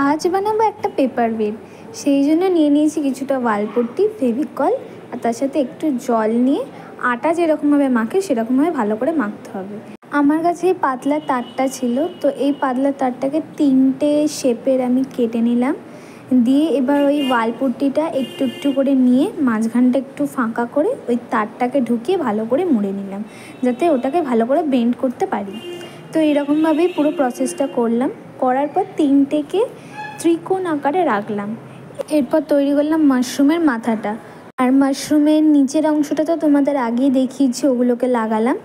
আজ বানাবো একটা পেপার ওয়েট। সেই জন্য নিয়ে নিয়েছি কিছুটা ওয়ালপট্টি, ফেভিকল আর তার সাথে একটু জল নিয়ে আটা যেরকমভাবে মাখে সেরকমভাবে ভালো করে মাখতে হবে। আমার কাছে এই পাতলা তারটা ছিল, তো এই পাতলা তারটাকে 3টে শেপের আমি কেটে নিলাম। দিয়ে এবার ওই ওয়ালপট্টিটা একটু একটু করে নিয়ে মাঝখানটা একটু ফাঁকা করে ওই তারটাকে ঢুকিয়ে ভালো করে মুড়ে নিলাম, যাতে ওটাকে ভালো করে বেন্ড করতে পারি। তো এরকমভাবেই পুরো প্রসেসটা করলাম। করার পর 3টেকে ত্রিকোণ আকারে রাখলাম। এরপর তৈরি করলাম মাশরুমের মাথাটা, আর মাশরুমের নিচের অংশটা তো তোমাদের আগেই দেখিয়েছি, ওগুলোকে লাগালাম।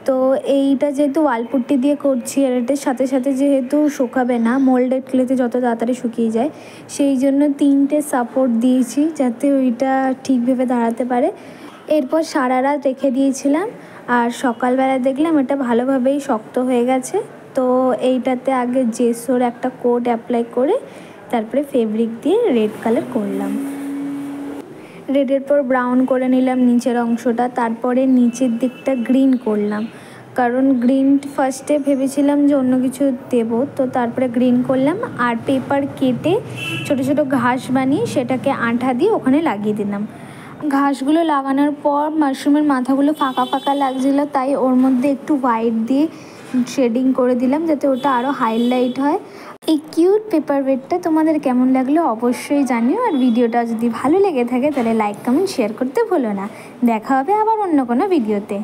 তো এইটা যেহেতু ওয়ালপুট্টি দিয়ে করছি আর এটার সাথে সাথে যেহেতু শুকাবে না, মোল্ডেড ক্লেতে যত তাড়াতাড়ি শুকিয়ে যায়, সেই জন্য 3টে সাপোর্ট দিয়েছি যাতে ওইটা ঠিকভাবে দাঁড়াতে পারে। এরপর সারা রাত রেখে দিয়েছিলাম, আর সকালবেলা দেখলাম এটা ভালোভাবেই শক্ত হয়ে গেছে। তো এইটাতে আগে জেসোর একটা কোট অ্যাপ্লাই করে তারপরে ফেব্রিক দিয়ে রেড কালার করলাম। রেডের পর ব্রাউন করে নিলাম নিচের অংশটা, তারপরে নিচের দিকটা গ্রিন করলাম, কারণ গ্রিন ফার্স্টে ভেবেছিলাম যে অন্য কিছু দেবো, তো তারপরে গ্রিন করলাম। আর পেপার কেটে ছোটো ছোটো ঘাস বানিয়ে সেটাকে আঠা দিয়ে ওখানে লাগিয়ে দিলাম। ঘাসগুলো লাগানোর পর মাশরুমের মাথাগুলো ফাঁকা ফাঁকা লাগছিলো, তাই ওর মধ্যে একটু হোয়াইট দিয়ে শেডিং করে দিলাম যাতে ওটা আরও হাইলাইট হয়। এই কিউট পেপার ওয়েটটা তোমাদের কেমন লাগলো অবশ্যই জানিও, আর ভিডিওটা যদি ভালো লেগে থাকে তাহলে লাইক, কমেন্ট, শেয়ার করতে ভুলো না। দেখা হবে আবার অন্য কোনো ভিডিওতে।